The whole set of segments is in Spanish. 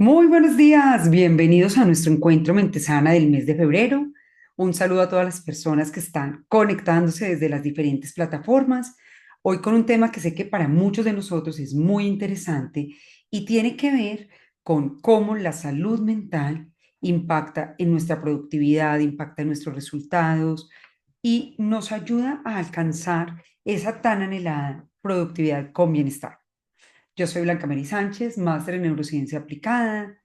Muy buenos días, bienvenidos a nuestro encuentro Mente Sana del mes de febrero. Un saludo a todas las personas que están conectándose desde las diferentes plataformas. Hoy con un tema que sé que para muchos de nosotros es muy interesante y tiene que ver con cómo la salud mental impacta en nuestra productividad, impacta en nuestros resultados y nos ayuda a alcanzar esa tan anhelada productividad con bienestar. Yo soy Blanca Mary Sánchez, máster en neurociencia aplicada,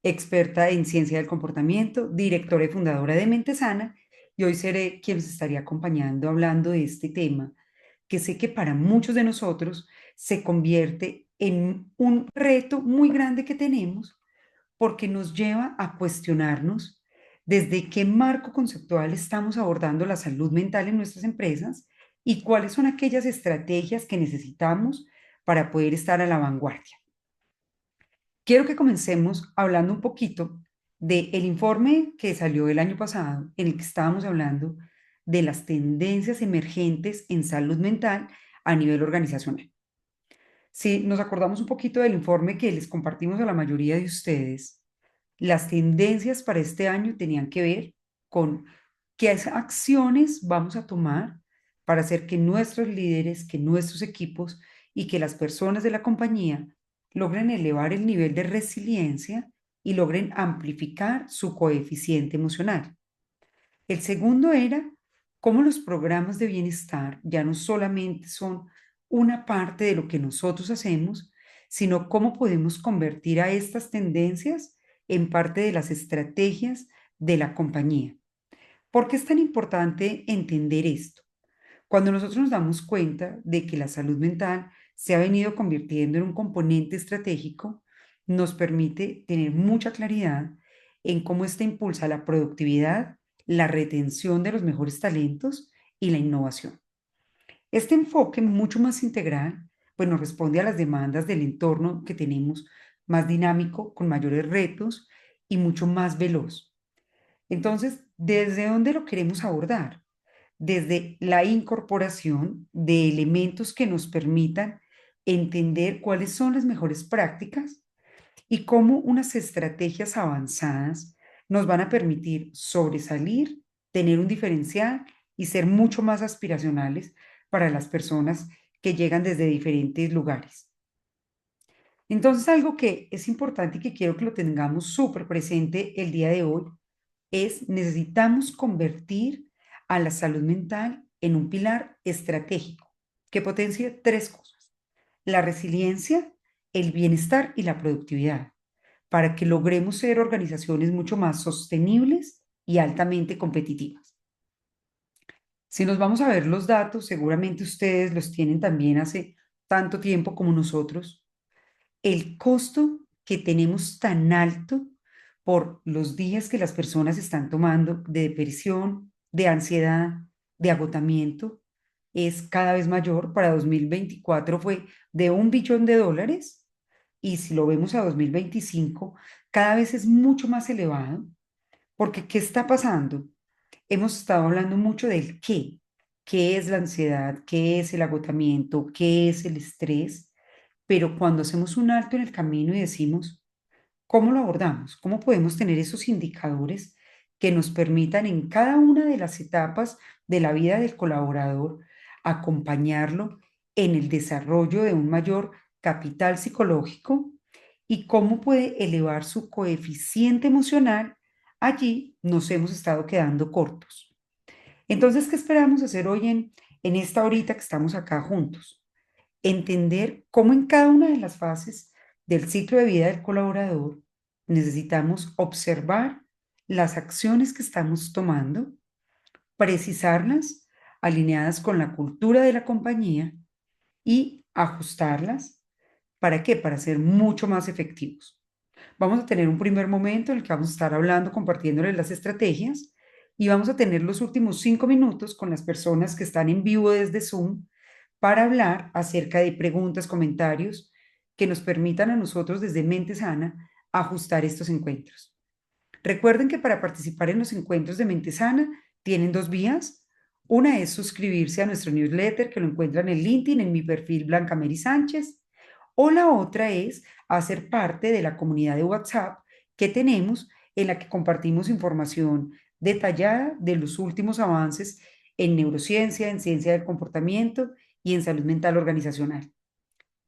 experta en ciencia del comportamiento, directora y fundadora de Mente Sana, y hoy seré quien nos estaría acompañando hablando de este tema, que sé que para muchos de nosotros se convierte en un reto muy grande que tenemos porque nos lleva a cuestionarnos desde qué marco conceptual estamos abordando la salud mental en nuestras empresas y cuáles son aquellas estrategias que necesitamos para poder estar a la vanguardia. Quiero que comencemos hablando un poquito del informe que salió el año pasado, en el que estábamos hablando de las tendencias emergentes en salud mental a nivel organizacional. Si nos acordamos un poquito del informe que les compartimos a la mayoría de ustedes, las tendencias para este año tenían que ver con qué acciones vamos a tomar para hacer que nuestros líderes, que nuestros equipos y que las personas de la compañía logren elevar el nivel de resiliencia y logren amplificar su coeficiente emocional. El segundo era cómo los programas de bienestar ya no solamente son una parte de lo que nosotros hacemos, sino cómo podemos convertir a estas tendencias en parte de las estrategias de la compañía. ¿Por qué es tan importante entender esto? Cuando nosotros nos damos cuenta de que la salud mental se ha venido convirtiendo en un componente estratégico, nos permite tener mucha claridad en cómo esto impulsa la productividad, la retención de los mejores talentos y la innovación. Este enfoque mucho más integral, pues nos responde a las demandas del entorno que tenemos más dinámico, con mayores retos y mucho más veloz. Entonces, ¿desde dónde lo queremos abordar? Desde la incorporación de elementos que nos permitan entender cuáles son las mejores prácticas y cómo unas estrategias avanzadas nos van a permitir sobresalir, tener un diferencial y ser mucho más aspiracionales para las personas que llegan desde diferentes lugares. Entonces, algo que es importante y que quiero que lo tengamos súper presente el día de hoy es necesitamos convertir a la salud mental en un pilar estratégico que potencie tres cosas: la resiliencia, el bienestar y la productividad, para que logremos ser organizaciones mucho más sostenibles y altamente competitivas. Si nos vamos a ver los datos, seguramente ustedes los tienen también hace tanto tiempo como nosotros. El costo que tenemos tan alto por los días que las personas están tomando de depresión, de ansiedad, de agotamiento, es cada vez mayor. Para 2024 fue de $1 billón y si lo vemos a 2025, cada vez es mucho más elevado porque ¿qué está pasando? Hemos estado hablando mucho del qué es la ansiedad, qué es el agotamiento, qué es el estrés, pero cuando hacemos un alto en el camino y decimos, ¿cómo lo abordamos? ¿Cómo podemos tener esos indicadores que nos permitan en cada una de las etapas de la vida del colaborador acompañarlo en el desarrollo de un mayor capital psicológico y cómo puede elevar su coeficiente emocional? Allí nos hemos estado quedando cortos. Entonces, ¿qué esperamos hacer hoy en esta horita que estamos acá juntos? Entender cómo en cada una de las fases del ciclo de vida del colaborador necesitamos observar las acciones que estamos tomando, precisarlas alineadas con la cultura de la compañía y ajustarlas. ¿Para qué? Para ser mucho más efectivos. Vamos a tener un primer momento en el que vamos a estar hablando, compartiéndoles las estrategias y vamos a tener los últimos 5 minutos con las personas que están en vivo desde Zoom para hablar acerca de preguntas, comentarios que nos permitan a nosotros desde Mente Sana ajustar estos encuentros. Recuerden que para participar en los encuentros de Mente Sana tienen dos vías. Una es suscribirse a nuestro newsletter que lo encuentran en LinkedIn, en mi perfil Blanca Mary Sánchez, O la otra es hacer parte de la comunidad de WhatsApp que tenemos en la que compartimos información detallada de los últimos avances en neurociencia, en ciencia del comportamiento y en salud mental organizacional.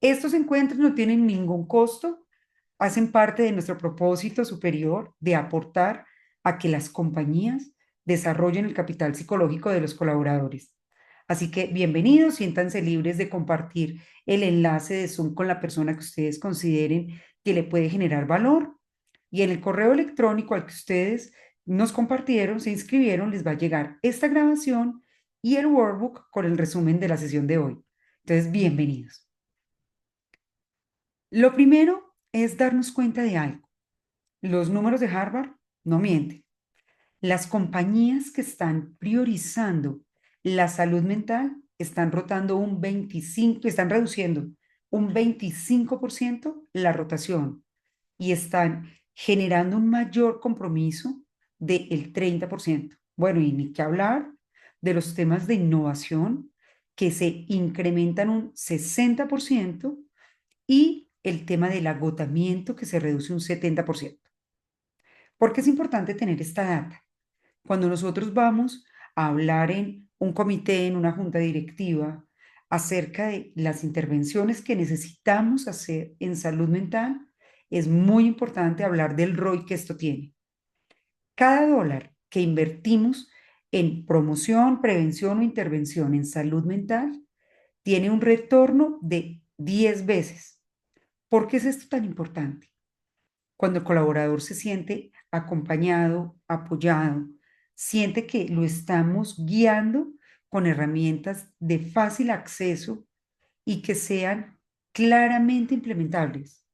Estos encuentros no tienen ningún costo, hacen parte de nuestro propósito superior de aportar a que las compañías desarrollen el capital psicológico de los colaboradores. Así que bienvenidos, siéntanse libres de compartir el enlace de Zoom con la persona que ustedes consideren que le puede generar valor. Y en el correo electrónico al que ustedes nos compartieron, se inscribieron, les va a llegar esta grabación y el workbook con el resumen de la sesión de hoy. Entonces, bienvenidos. Lo primero es darnos cuenta de algo. Los números de Harvard no mienten. Las compañías que están priorizando la salud mental están rotando un 25, están reduciendo un 25% la rotación y están generando un mayor compromiso del 30%. Bueno, y ni que hablar de los temas de innovación que se incrementan un 60% y el tema del agotamiento que se reduce un 70%. ¿Por qué es importante tener esta data? Cuando nosotros vamos a hablar en un comité, en una junta directiva, acerca de las intervenciones que necesitamos hacer en salud mental, es muy importante hablar del ROI que esto tiene. Cada dólar que invertimos en promoción, prevención o intervención en salud mental tiene un retorno de 10 veces. ¿Por qué es esto tan importante? Cuando el colaborador se siente acompañado, apoyado, siente que lo estamos guiando con herramientas de fácil acceso y que sean claramente implementables.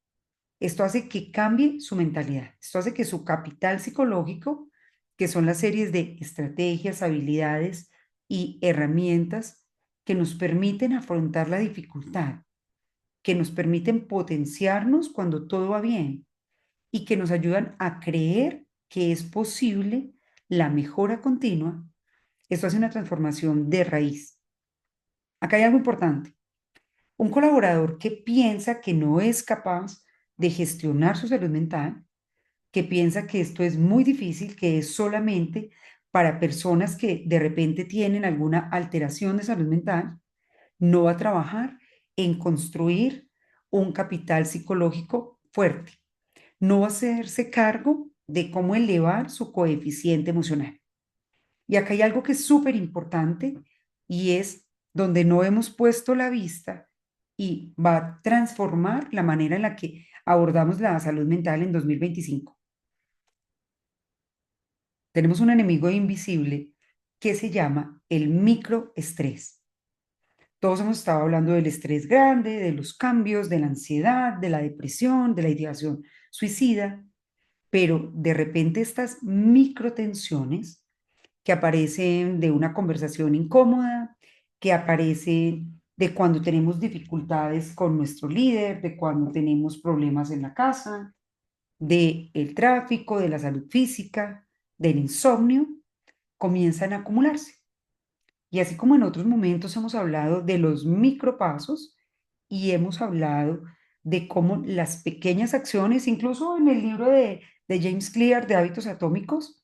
Esto hace que cambie su mentalidad, esto hace que su capital psicológico, que son las series de estrategias, habilidades y herramientas que nos permiten afrontar la dificultad, que nos permiten potenciarnos cuando todo va bien y que nos ayudan a creer que es posible la mejora continua. Esto hace una transformación de raíz. Acá hay algo importante. Un colaborador que piensa que no es capaz de gestionar su salud mental, que piensa que esto es muy difícil, que es solamente para personas que de repente tienen alguna alteración de salud mental, no va a trabajar en construir un capital psicológico fuerte, no va a hacerse cargo de cómo elevar su coeficiente emocional. Y acá hay algo que es súper importante y es donde no hemos puesto la vista y va a transformar la manera en la que abordamos la salud mental en 2025. Tenemos un enemigo invisible que se llama el microestrés. Todos hemos estado hablando del estrés grande, de los cambios, de la ansiedad, de la depresión, de la ideación suicida, pero de repente estas microtensiones que aparecen de una conversación incómoda, que aparecen de cuando tenemos dificultades con nuestro líder, de cuando tenemos problemas en la casa, del tráfico, de la salud física, del insomnio, comienzan a acumularse. Y así como en otros momentos hemos hablado de los micropasos y hemos hablado de cómo las pequeñas acciones, incluso en el libro de James Clear de hábitos atómicos,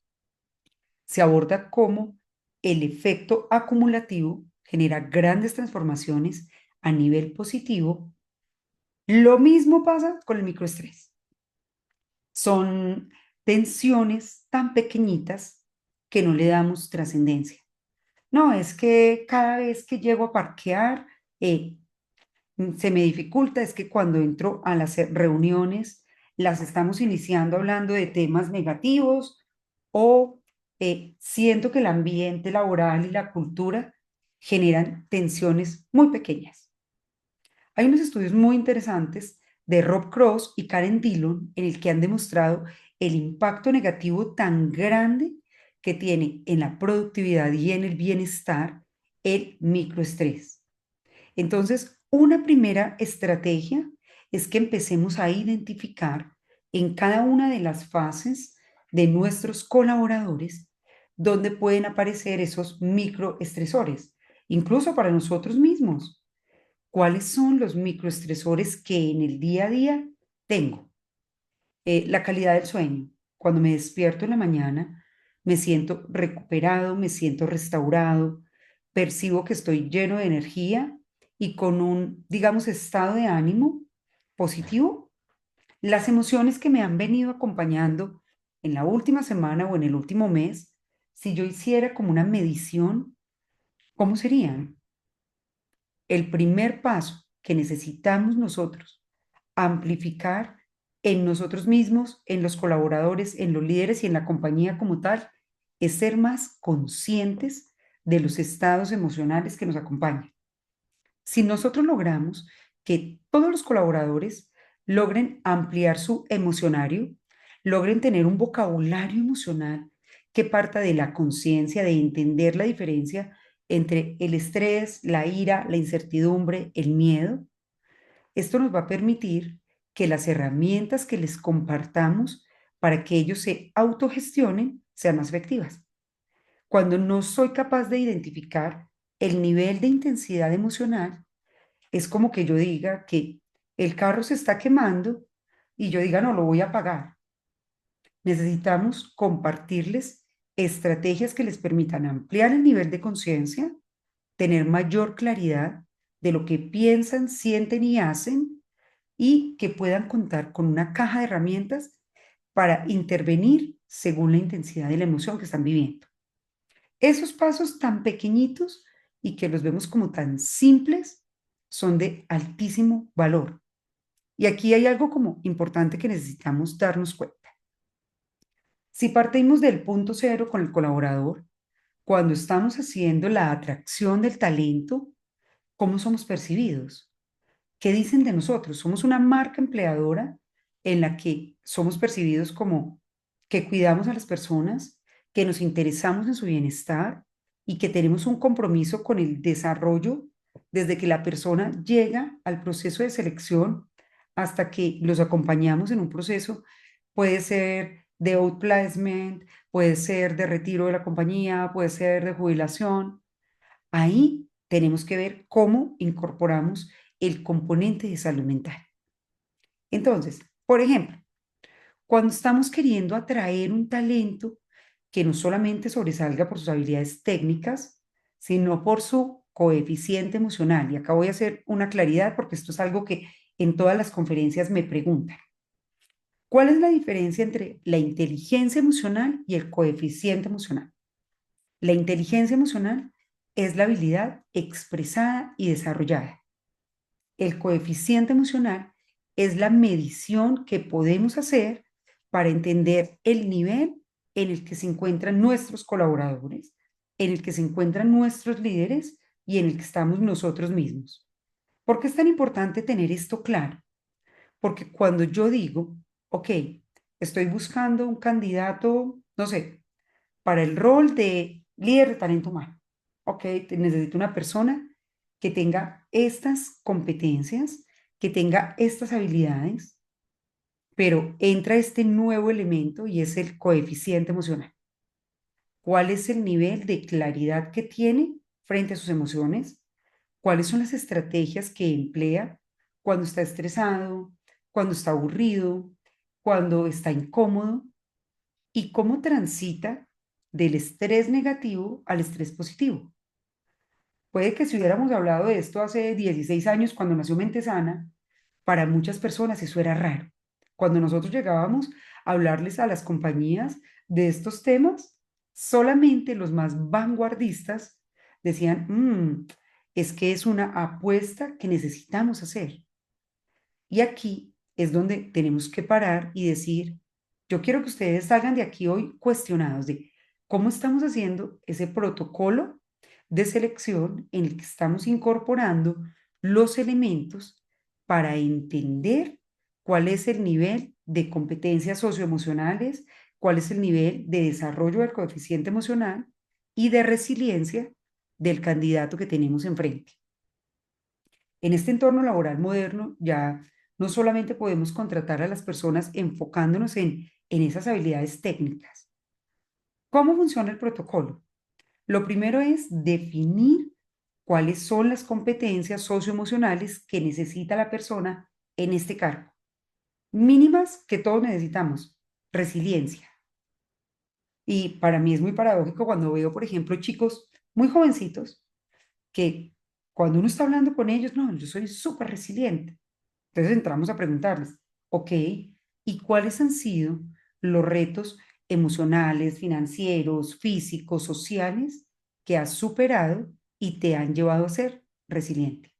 se aborda cómo el efecto acumulativo genera grandes transformaciones a nivel positivo. Lo mismo pasa con el microestrés. Son tensiones tan pequeñitas que no le damos trascendencia. No, es que cada vez que llego a parquear, eh, se me dificulta, es que cuando entro a las reuniones, las estamos iniciando hablando de temas negativos o siento que el ambiente laboral y la cultura generan tensiones muy pequeñas. Hay unos estudios muy interesantes de Rob Cross y Karen Dillon en el que han demostrado el impacto negativo tan grande que tiene en la productividad y en el bienestar el microestrés. Entonces, una primera estrategia es que empecemos a identificar en cada una de las fases de nuestros colaboradores donde pueden aparecer esos microestresores, incluso para nosotros mismos. ¿Cuáles son los microestresores que en el día a día tengo? La calidad del sueño. Cuando me despierto en la mañana, me siento recuperado, me siento restaurado, percibo que estoy lleno de energía y con un, digamos, estado de ánimo positivo. Las emociones que me han venido acompañando en la última semana o en el último mes, si yo hiciera como una medición, ¿cómo serían? El primer paso que necesitamos nosotros amplificar en nosotros mismos, en los colaboradores, en los líderes y en la compañía como tal, es ser más conscientes de los estados emocionales que nos acompañan. Si nosotros logramos que todos los colaboradores logren ampliar su emocionario, logren tener un vocabulario emocional que parta de la conciencia, de entender la diferencia entre el estrés, la ira, la incertidumbre, el miedo, esto nos va a permitir que las herramientas que les compartamos para que ellos se autogestionen sean más efectivas. Cuando no soy capaz de identificar el nivel de intensidad emocional, es como que yo diga que el carro se está quemando y yo diga, no, lo voy a apagar. Necesitamos compartirles estrategias que les permitan ampliar el nivel de conciencia, tener mayor claridad de lo que piensan, sienten y hacen y que puedan contar con una caja de herramientas para intervenir según la intensidad de la emoción que están viviendo. Esos pasos tan pequeñitos y que los vemos como tan simples son de altísimo valor. Y aquí hay algo como importante que necesitamos darnos cuenta. Si partimos del punto cero con el colaborador, cuando estamos haciendo la atracción del talento, ¿cómo somos percibidos? ¿Qué dicen de nosotros? Somos una marca empleadora en la que somos percibidos como que cuidamos a las personas, que nos interesamos en su bienestar y que tenemos un compromiso con el desarrollo desde que la persona llega al proceso de selección hasta que los acompañamos en un proceso, puede ser de outplacement, puede ser de retiro de la compañía, puede ser de jubilación. Ahí tenemos que ver cómo incorporamos el componente de salud mental. Entonces, por ejemplo, cuando estamos queriendo atraer un talento que no solamente sobresalga por sus habilidades técnicas, sino por su coeficiente emocional. Y acá voy a hacer una claridad porque esto es algo que en todas las conferencias me preguntan. ¿Cuál es la diferencia entre la inteligencia emocional y el coeficiente emocional? La inteligencia emocional es la habilidad expresada y desarrollada. El coeficiente emocional es la medición que podemos hacer para entender el nivel en el que se encuentran nuestros colaboradores, en el que se encuentran nuestros líderes y en el que estamos nosotros mismos. ¿Por qué es tan importante tener esto claro? Porque cuando yo digo, ok, estoy buscando un candidato, no sé, para el rol de líder de talento humano. Ok, necesito una persona que tenga estas competencias, que tenga estas habilidades, pero entra este nuevo elemento y es el coeficiente emocional. ¿Cuál es el nivel de claridad que tiene frente a sus emociones? ¿Cuáles son las estrategias que emplea cuando está estresado, cuando está aburrido, cuando está incómodo? ¿Y cómo transita del estrés negativo al estrés positivo? Puede que si hubiéramos hablado de esto hace 16 años, cuando nació Mente Sana, para muchas personas eso era raro. Cuando nosotros llegábamos a hablarles a las compañías de estos temas, solamente los más vanguardistas decían, es que es una apuesta que necesitamos hacer. Y aquí es donde tenemos que parar y decir, yo quiero que ustedes salgan de aquí hoy cuestionados de cómo estamos haciendo ese protocolo de selección en el que estamos incorporando los elementos para entender cuál es el nivel de competencias socioemocionales, cuál es el nivel de desarrollo del coeficiente emocional y de resiliencia del candidato que tenemos enfrente. En este entorno laboral moderno ya no solamente podemos contratar a las personas enfocándonos en esas habilidades técnicas. ¿Cómo funciona el protocolo? Lo primero es definir cuáles son las competencias socioemocionales que necesita la persona en este cargo. Mínimas que todos necesitamos. Resiliencia. Y para mí es muy paradójico cuando veo, por ejemplo, chicos muy jovencitos que cuando uno está hablando con ellos, no, yo soy súper resiliente. Entonces entramos a preguntarles, ok, ¿y cuáles han sido los retos emocionales, financieros, físicos, sociales que has superado y te han llevado a ser resiliente?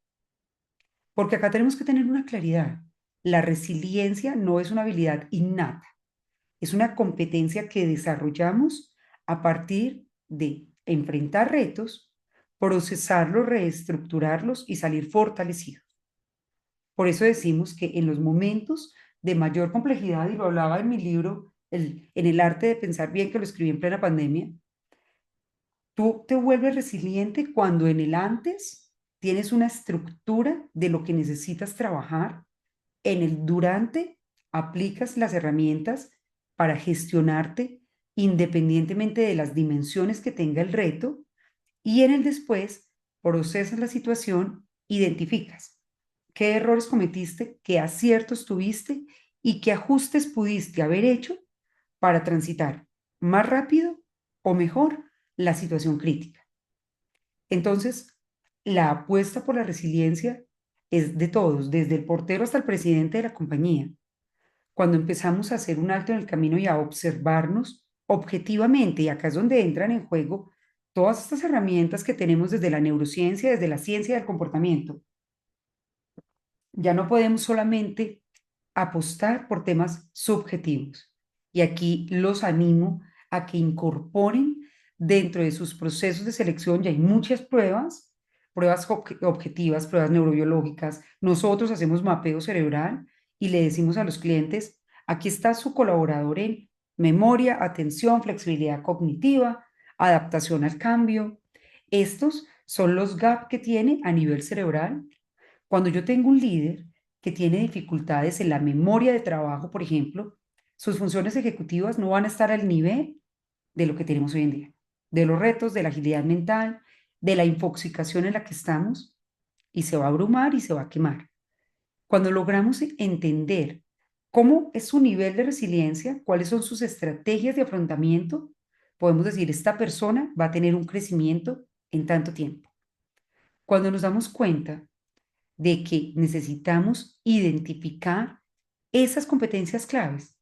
Porque acá tenemos que tener una claridad. La resiliencia no es una habilidad innata, es una competencia que desarrollamos a partir de enfrentar retos, procesarlos, reestructurarlos y salir fortalecidos. Por eso decimos que en los momentos de mayor complejidad, y lo hablaba en mi libro, En el arte de pensar bien, que lo escribí en plena pandemia, tú te vuelves resiliente cuando en el antes tienes una estructura de lo que necesitas trabajar, en el durante aplicas las herramientas para gestionarte independientemente de las dimensiones que tenga el reto, y en el después procesas la situación, identificas qué errores cometiste, qué aciertos tuviste y qué ajustes pudiste haber hecho para transitar más rápido o mejor la situación crítica. Entonces, la apuesta por la resiliencia es de todos, desde el portero hasta el presidente de la compañía. Cuando empezamos a hacer un alto en el camino y a observarnos objetivamente, y acá es donde entran en juego todas estas herramientas que tenemos desde la neurociencia, desde la ciencia del comportamiento. Ya no podemos solamente apostar por temas subjetivos. Y aquí los animo a que incorporen dentro de sus procesos de selección, ya hay muchas pruebas, pruebas objetivas, pruebas neurobiológicas. Nosotros hacemos mapeo cerebral y le decimos a los clientes, aquí está su colaborador en memoria, atención, flexibilidad cognitiva, adaptación al cambio. Estos son los gaps que tiene a nivel cerebral. Cuando yo tengo un líder que tiene dificultades en la memoria de trabajo, por ejemplo, sus funciones ejecutivas no van a estar al nivel de lo que tenemos hoy en día, de los retos, de la agilidad mental, de la infoxicación en la que estamos, y se va a abrumar y se va a quemar. Cuando logramos entender cómo es su nivel de resiliencia, cuáles son sus estrategias de afrontamiento, podemos decir, esta persona va a tener un crecimiento en tanto tiempo. Cuando nos damos cuenta de que necesitamos identificar esas competencias claves.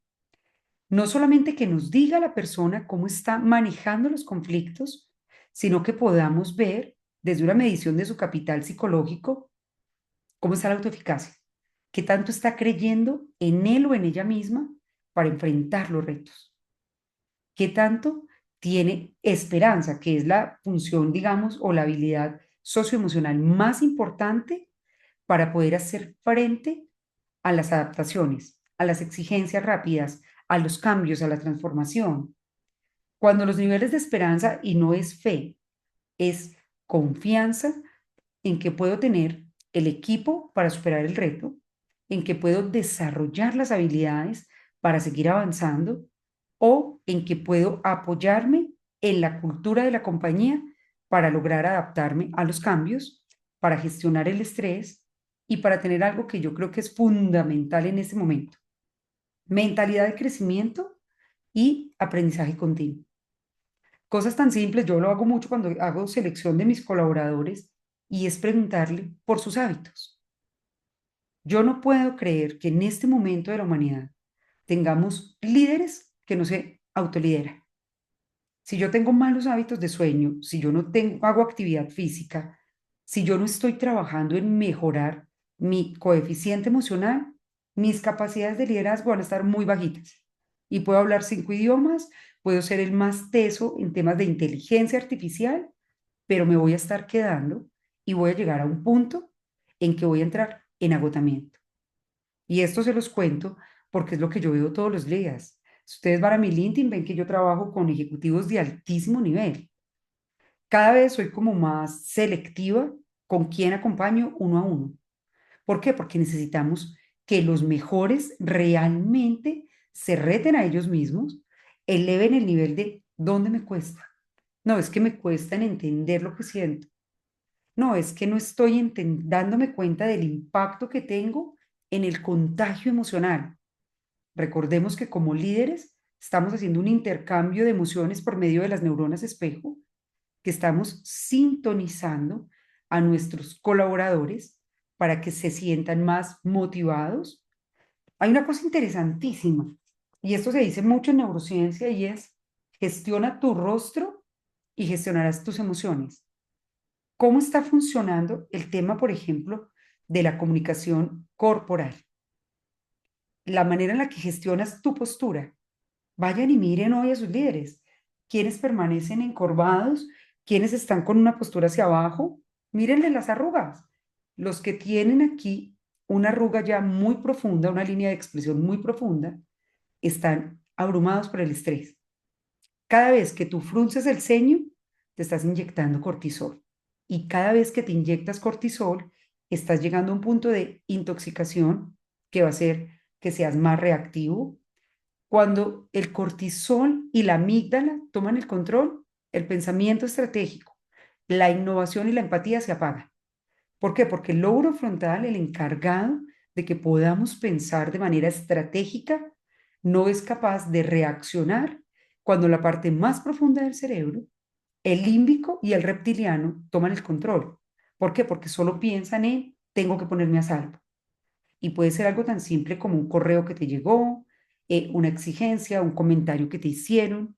No solamente que nos diga la persona cómo está manejando los conflictos, sino que podamos ver desde una medición de su capital psicológico cómo está la autoeficacia, qué tanto está creyendo en él o en ella misma para enfrentar los retos, qué tanto tiene esperanza, que es la función, digamos, o la habilidad socioemocional más importante para poder hacer frente a las adaptaciones, a las exigencias rápidas, a los cambios, a la transformación. Cuando los niveles de esperanza, y no es fe, es confianza en que puedo tener el equipo para superar el reto, en que puedo desarrollar las habilidades para seguir avanzando, o en que puedo apoyarme en la cultura de la compañía para lograr adaptarme a los cambios, para gestionar el estrés y para tener algo que yo creo que es fundamental en este momento: mentalidad de crecimiento y aprendizaje continuo. Cosas tan simples, yo lo hago mucho cuando hago selección de mis colaboradores, y es preguntarle por sus hábitos. Yo no puedo creer que en este momento de la humanidad tengamos líderes que no se autolideran. Si yo tengo malos hábitos de sueño, si yo no tengo, hago actividad física, si yo no estoy trabajando en mejorar mi coeficiente emocional, mis capacidades de liderazgo van a estar muy bajitas. Y puedo hablar 5 idiomas, puedo ser el más teso en temas de inteligencia artificial, pero me voy a estar quedando y voy a llegar a un punto en que voy a entrar en agotamiento. Y esto se los cuento porque es lo que yo veo todos los días. Si ustedes van a mi LinkedIn, ven que yo trabajo con ejecutivos de altísimo nivel. Cada vez soy como más selectiva con quién acompaño uno a uno. ¿Por qué? Porque necesitamos que los mejores realmente se reten a ellos mismos, eleven el nivel de dónde me cuesta. No, es que me cuesta en entender lo que siento. No, es que no estoy dándome cuenta del impacto que tengo en el contagio emocional. Recordemos que como líderes estamos haciendo un intercambio de emociones por medio de las neuronas espejo, que estamos sintonizando a nuestros colaboradores para que se sientan más motivados. Hay una cosa interesantísima, y esto se dice mucho en neurociencia, y es gestiona tu rostro y gestionarás tus emociones. ¿Cómo está funcionando el tema, por ejemplo, de la comunicación corporal? La manera en la que gestionas tu postura. Vayan y miren hoy a sus líderes. ¿Quiénes permanecen encorvados? ¿Quiénes están con una postura hacia abajo? Mírenle las arrugas. Los que tienen aquí una arruga ya muy profunda, una línea de expresión muy profunda, están abrumados por el estrés. Cada vez que tú frunces el ceño, te estás inyectando cortisol. Y cada vez que te inyectas cortisol, estás llegando a un punto de intoxicación que va a hacer que seas más reactivo. Cuando el cortisol y la amígdala toman el control, el pensamiento estratégico, la innovación y la empatía se apagan. ¿Por qué? Porque el lóbulo frontal, el encargado de que podamos pensar de manera estratégica, no es capaz de reaccionar cuando la parte más profunda del cerebro, el límbico y el reptiliano, toman el control. ¿Por qué? Porque solo piensan en tengo que ponerme a salvo. Y puede ser algo tan simple como un correo que te llegó, una exigencia, un comentario que te hicieron.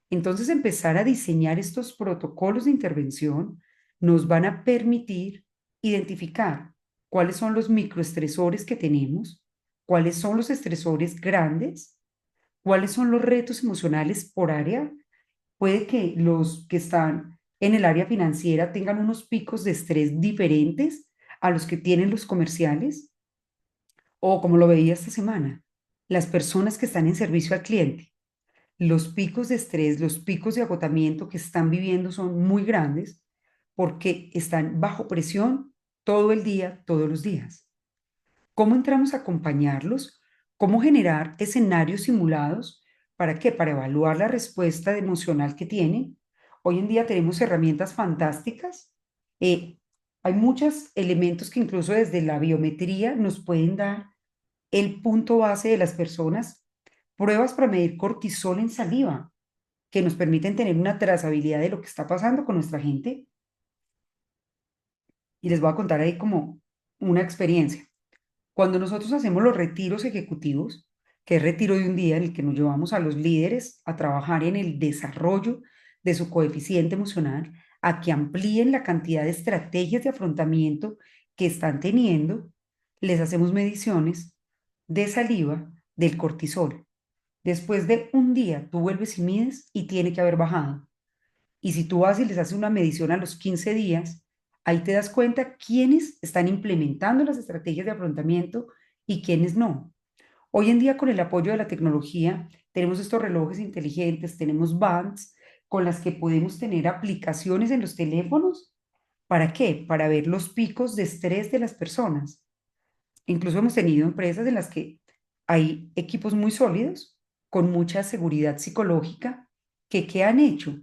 Entonces, empezar a diseñar estos protocolos de intervención nos van a permitir identificar cuáles son los microestresores que tenemos, cuáles son los estresores grandes, cuáles son los retos emocionales por área. Puede que los que están en el área financiera tengan unos picos de estrés diferentes a los que tienen los comerciales, o como lo veía esta semana, las personas que están en servicio al cliente. Los picos de estrés, los picos de agotamiento que están viviendo son muy grandes porque están bajo presión todo el día, todos los días. ¿Cómo entramos a acompañarlos? ¿Cómo generar escenarios simulados? ¿Para qué? Para evaluar la respuesta emocional que tienen. Hoy en día tenemos herramientas fantásticas. Eh, Hay muchos elementos que incluso desde la biometría nos pueden dar el punto base de las personas, pruebas para medir cortisol en saliva, que nos permiten tener una trazabilidad de lo que está pasando con nuestra gente. Y les voy a contar ahí como una experiencia. Cuando nosotros hacemos los retiros ejecutivos, que es retiro de un día en el que nos llevamos a los líderes a trabajar en el desarrollo de su coeficiente emocional, a que amplíen la cantidad de estrategias de afrontamiento que están teniendo, les hacemos mediciones de saliva del cortisol. Después de un día, tú vuelves y mides y tiene que haber bajado. Y si tú vas y les haces una medición a los 15 días, ahí te das cuenta quiénes están implementando las estrategias de afrontamiento y quiénes no. Hoy en día, con el apoyo de la tecnología, tenemos estos relojes inteligentes, tenemos bands con las que podemos tener aplicaciones en los teléfonos. ¿Para qué? Para ver los picos de estrés de las personas. Incluso hemos tenido empresas en las que hay equipos muy sólidos, con mucha seguridad psicológica, que ¿qué han hecho?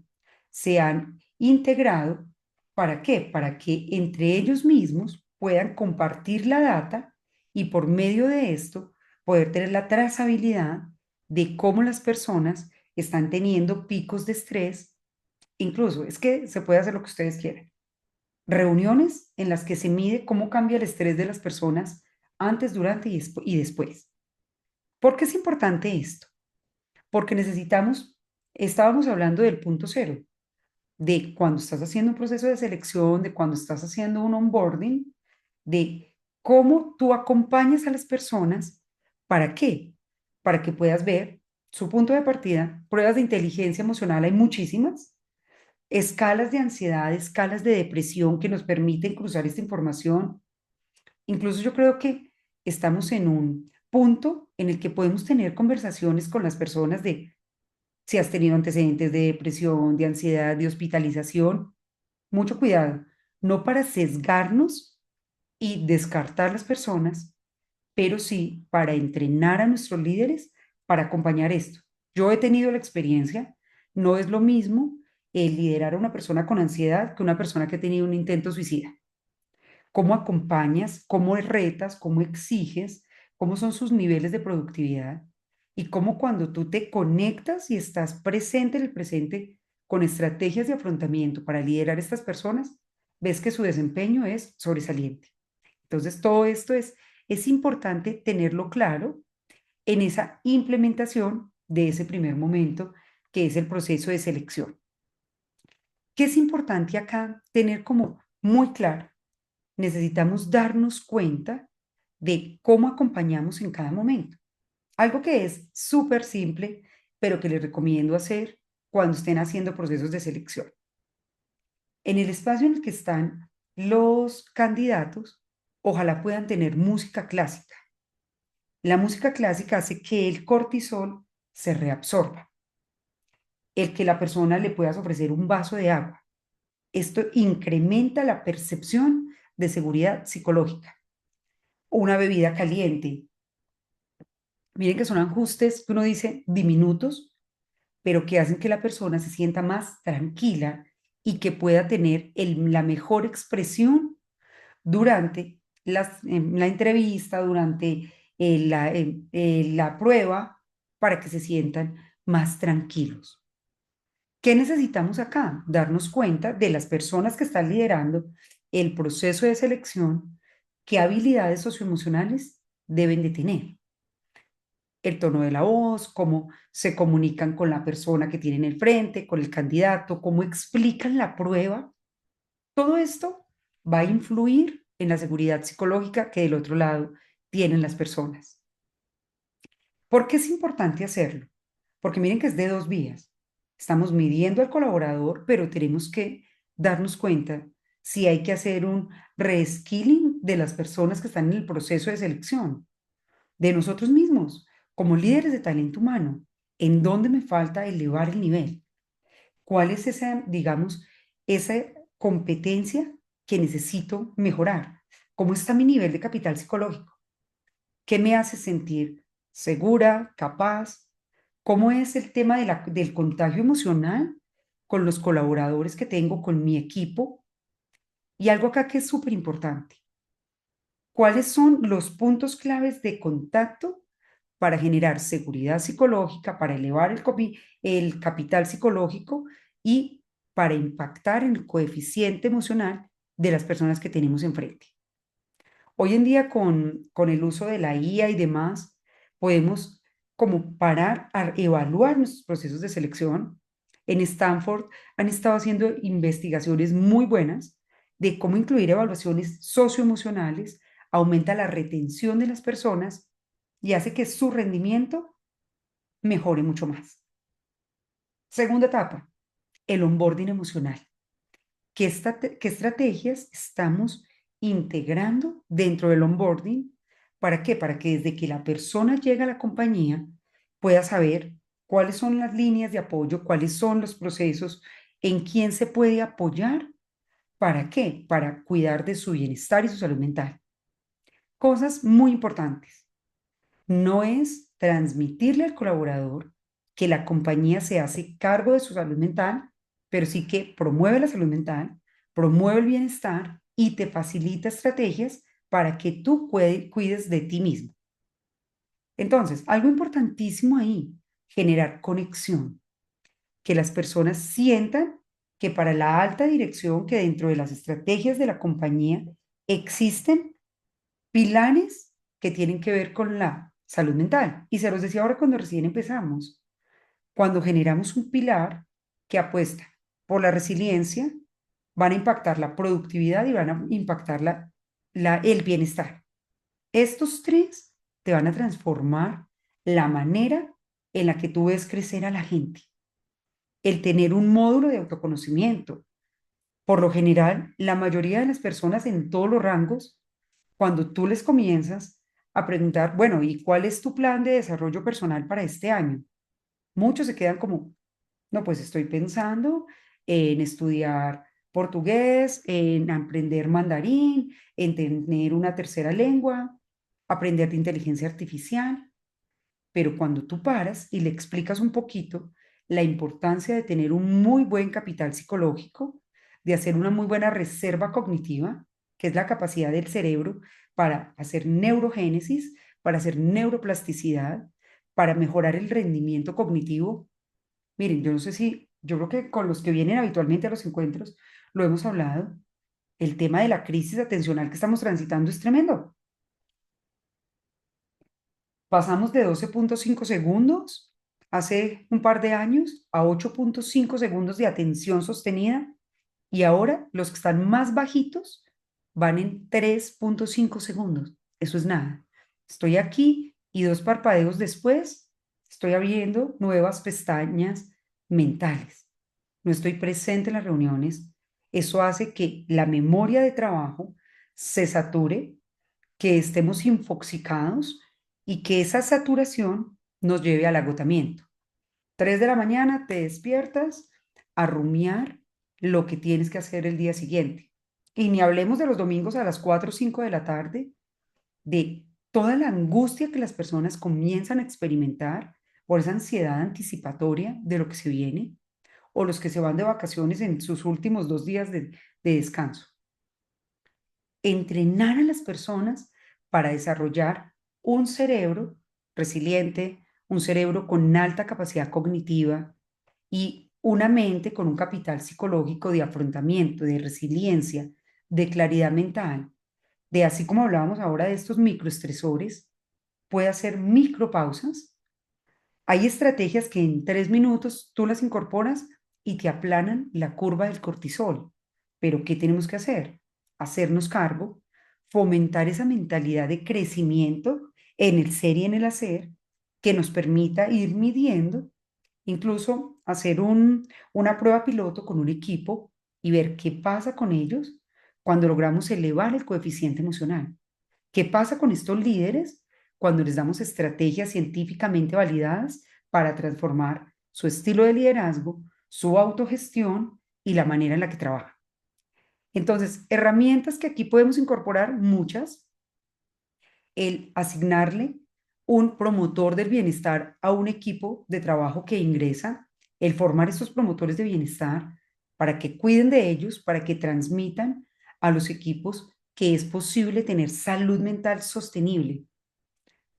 Se han integrado. ¿Para qué? Para que entre ellos mismos puedan compartir la data y por medio de esto poder tener la trazabilidad de cómo las personas están teniendo picos de estrés. Incluso es que se puede hacer lo que ustedes quieran. Reuniones en las que se mide cómo cambia el estrés de las personas antes, durante y después. ¿Por qué es importante esto? Porque necesitamos, estábamos hablando del punto cero, de cuando estás haciendo un proceso de selección, de cuando estás haciendo un onboarding, de cómo tú acompañas a las personas. ¿Para qué? Para que puedas ver su punto de partida. Pruebas de inteligencia emocional hay muchísimas, escalas de ansiedad, escalas de depresión que nos permiten cruzar esta información. Incluso yo creo que estamos en un punto en el que podemos tener conversaciones con las personas de si has tenido antecedentes de depresión, de ansiedad, de hospitalización. Mucho cuidado, no para sesgarnos y descartar las personas, pero sí para entrenar a nuestros líderes para acompañar esto. Yo he tenido la experiencia, no es lo mismo el liderar a una persona con ansiedad que una persona que ha tenido un intento suicida. ¿Cómo acompañas? ¿Cómo retas? ¿Cómo exiges? ¿Cómo son sus niveles de productividad? Y cómo cuando tú te conectas y estás presente en el presente con estrategias de afrontamiento para liderar a estas personas, ves que su desempeño es sobresaliente. Entonces, todo esto es importante tenerlo claro en esa implementación de ese primer momento, que es el proceso de selección. ¿Qué es importante acá tener como muy claro? Necesitamos darnos cuenta de cómo acompañamos en cada momento. Algo que es súper simple, pero que les recomiendo hacer cuando estén haciendo procesos de selección. En el espacio en el que están los candidatos, ojalá puedan tener música clásica. La música clásica hace que el cortisol se reabsorba, el que la persona le puedas ofrecer un vaso de agua. Esto incrementa la percepción de seguridad psicológica. Una bebida caliente. Miren que son ajustes que uno dice diminutos, pero que hacen que la persona se sienta más tranquila y que pueda tener la mejor expresión durante la entrevista, durante la prueba, para que se sientan más tranquilos. ¿Qué necesitamos acá? Darnos cuenta de las personas que están liderando el proceso de selección, qué habilidades socioemocionales deben de tener. El tono de la voz, cómo se comunican con la persona que tienen el frente, con el candidato, cómo explican la prueba. Todo esto va a influir en la seguridad psicológica que del otro lado tienen las personas. ¿Por qué es importante hacerlo? Porque miren que es de dos vías. Estamos midiendo al colaborador, pero tenemos que darnos cuenta si hay que hacer un reskilling de las personas que están en el proceso de selección, de nosotros mismos, como líderes de talento humano. ¿En dónde me falta elevar el nivel? ¿Cuál es esa, digamos, esa competencia que necesito mejorar? ¿Cómo está mi nivel de capital psicológico? ¿Qué me hace sentir segura, capaz? ¿Cómo es el tema del contagio emocional con los colaboradores que tengo, con mi equipo? Y algo acá que es súper importante. ¿Cuáles son los puntos claves de contacto para generar seguridad psicológica, para elevar el capital psicológico y para impactar en el coeficiente emocional de las personas que tenemos enfrente? Hoy en día con el uso de la IA y demás, podemos como parar a evaluar nuestros procesos de selección. En Stanford han estado haciendo investigaciones muy buenas de cómo incluir evaluaciones socioemocionales, aumenta la retención de las personas y hace que su rendimiento mejore mucho más. Segunda etapa, el onboarding emocional. ¿Qué estrategias estamos integrando dentro del onboarding? ¿Para qué? Para que desde que la persona llega a la compañía pueda saber cuáles son las líneas de apoyo, cuáles son los procesos, en quién se puede apoyar. ¿Para qué? Para cuidar de su bienestar y su salud mental. Cosas muy importantes. No es transmitirle al colaborador que la compañía se hace cargo de su salud mental, pero sí que promueve la salud mental, promueve el bienestar y te facilita estrategias para que tú cuides de ti mismo. Entonces, algo importantísimo ahí, generar conexión, que las personas sientan que para la alta dirección, que dentro de las estrategias de la compañía existen pilares que tienen que ver con la salud mental. Y se los decía ahora cuando recién empezamos. Cuando generamos un pilar que apuesta por la resiliencia, van a impactar la productividad y van a impactar el bienestar. Estos tres te van a transformar la manera en la que tú ves crecer a la gente. El tener un módulo de autoconocimiento. Por lo general, la mayoría de las personas en todos los rangos, cuando tú les comienzas a preguntar, bueno, ¿y cuál es tu plan de desarrollo personal para este año? Muchos se quedan como, no, pues estoy pensando en estudiar portugués, en aprender mandarín, en tener una tercera lengua, aprender de inteligencia artificial. Pero cuando tú paras y le explicas un poquito, la importancia de tener un muy buen capital psicológico, de hacer una muy buena reserva cognitiva, que es la capacidad del cerebro para hacer neurogénesis, para hacer neuroplasticidad, para mejorar el rendimiento cognitivo. Miren, yo no sé si, yo creo que con los que vienen habitualmente a los encuentros, lo hemos hablado, el tema de la crisis atencional que estamos transitando es tremendo. Pasamos de 12,5 segundos hace un par de años a 8,5 segundos de atención sostenida y ahora los que están más bajitos van en 3,5 segundos. Eso es nada. Estoy aquí y dos parpadeos después estoy abriendo nuevas pestañas mentales. No estoy presente en las reuniones. Eso hace que la memoria de trabajo se sature, que estemos infoxicados y que esa saturación nos lleve al agotamiento. 3 de la mañana te despiertas a rumiar lo que tienes que hacer el día siguiente. Y ni hablemos de los domingos a las 4 o 5 de la tarde, de toda la angustia que las personas comienzan a experimentar por esa ansiedad anticipatoria de lo que se viene, o los que se van de vacaciones en sus últimos 2 días de descanso. Entrenar a las personas para desarrollar un cerebro resiliente, un cerebro con alta capacidad cognitiva y una mente con un capital psicológico de afrontamiento, de resiliencia, de claridad mental, de así como hablábamos ahora de estos microestresores, puede hacer micropausas. Hay estrategias que en 3 minutos tú las incorporas y te aplanan la curva del cortisol. Pero ¿qué tenemos que hacer? Hacernos cargo, fomentar esa mentalidad de crecimiento en el ser y en el hacer que nos permita ir midiendo, incluso hacer una prueba piloto con un equipo y ver qué pasa con ellos cuando logramos elevar el coeficiente emocional. ¿Qué pasa con estos líderes cuando les damos estrategias científicamente validadas para transformar su estilo de liderazgo, su autogestión y la manera en la que trabajan? Entonces, herramientas que aquí podemos incorporar, muchas, el asignarle un promotor del bienestar a un equipo de trabajo que ingresa, el formar estos promotores de bienestar para que cuiden de ellos, para que transmitan a los equipos que es posible tener salud mental sostenible.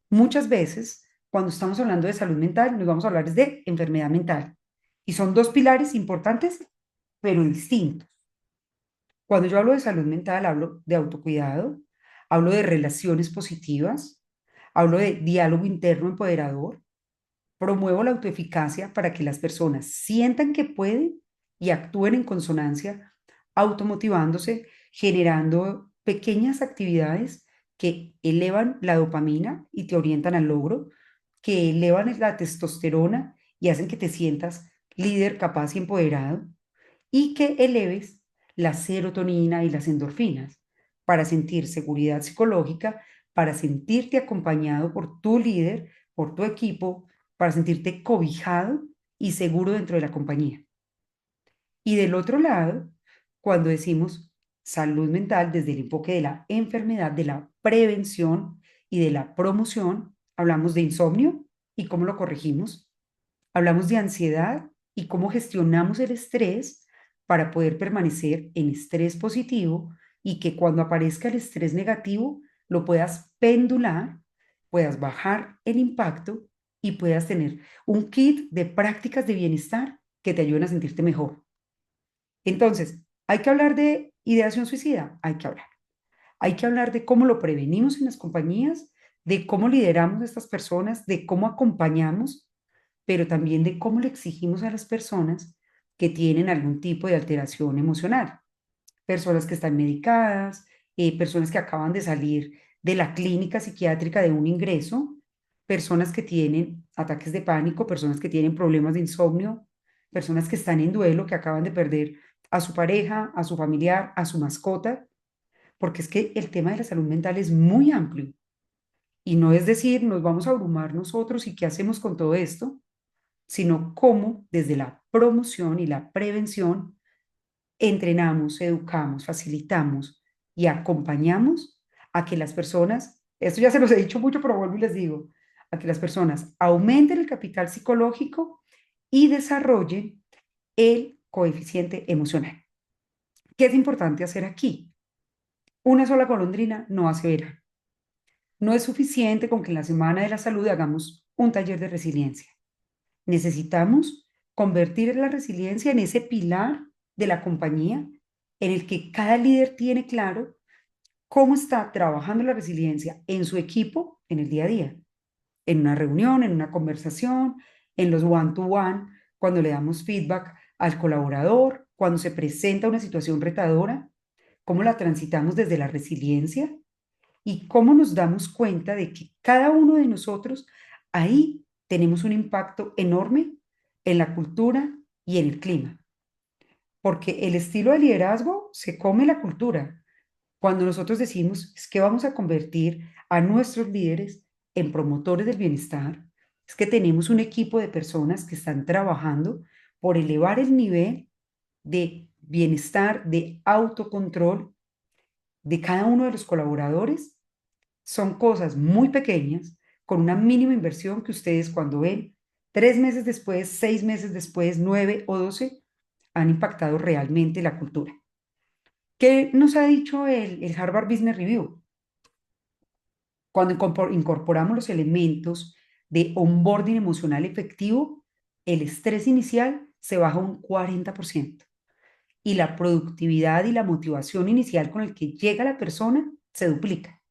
Muchas veces, cuando estamos hablando de salud mental, nos vamos a hablar de enfermedad mental. Y son dos pilares importantes, pero distintos. Cuando yo hablo de salud mental, hablo de autocuidado, hablo de relaciones positivas, hablo de diálogo interno empoderador, promuevo la autoeficacia para que las personas sientan que pueden y actúen en consonancia, automotivándose, generando pequeñas actividades que elevan la dopamina y te orientan al logro, que elevan la testosterona y hacen que te sientas líder, capaz y empoderado, y que eleves la serotonina y las endorfinas para sentir seguridad psicológica, para sentirte acompañado por tu líder, por tu equipo, para sentirte cobijado y seguro dentro de la compañía. Y del otro lado, cuando decimos salud mental desde el enfoque de la enfermedad, de la prevención y de la promoción, hablamos de insomnio y cómo lo corregimos. Hablamos de ansiedad y cómo gestionamos el estrés para poder permanecer en estrés positivo y que cuando aparezca el estrés negativo lo puedas pendular, puedas bajar el impacto y puedas tener un kit de prácticas de bienestar que te ayuden a sentirte mejor. Entonces, ¿hay que hablar de ideación suicida? Hay que hablar. Hay que hablar de cómo lo prevenimos en las compañías, de cómo lideramos a estas personas, de cómo acompañamos, pero también de cómo le exigimos a las personas que tienen algún tipo de alteración emocional. Personas que están medicadas, personas que acaban de salir de la clínica psiquiátrica de un ingreso, personas que tienen ataques de pánico, personas que tienen problemas de insomnio, personas que están en duelo, que acaban de perder a su pareja, a su familiar, a su mascota, porque es que el tema de la salud mental es muy amplio. Y no es decir, nos vamos a abrumar nosotros y qué hacemos con todo esto, sino cómo desde la promoción y la prevención entrenamos, educamos, facilitamos y acompañamos a que las personas, esto ya se los he dicho mucho, pero vuelvo y les digo, a que las personas aumenten el capital psicológico y desarrollen el coeficiente emocional. ¿Qué es importante hacer aquí? Una sola golondrina no hace verano. No es suficiente con que en la Semana de la Salud hagamos un taller de resiliencia. Necesitamos convertir la resiliencia en ese pilar de la compañía en el que cada líder tiene claro cómo está trabajando la resiliencia en su equipo en el día a día, en una reunión, en una conversación, en los one-to-one, cuando le damos feedback al colaborador, cuando se presenta una situación retadora, cómo la transitamos desde la resiliencia y cómo nos damos cuenta de que cada uno de nosotros ahí tenemos un impacto enorme en la cultura y en el clima, porque el estilo de liderazgo se come la cultura. Cuando nosotros decimos es que vamos a convertir a nuestros líderes en promotores del bienestar, es que tenemos un equipo de personas que están trabajando por elevar el nivel de bienestar, de autocontrol de cada uno de los colaboradores. Son cosas muy pequeñas, con una mínima inversión que ustedes cuando ven 3 meses después, 6 meses después, 9 o 12, han impactado realmente la cultura. ¿Qué nos ha dicho el Harvard Business Review? Cuando incorporamos los elementos de onboarding emocional efectivo, el estrés inicial se baja un 40% y la productividad y la motivación inicial con el que llega la persona se duplica.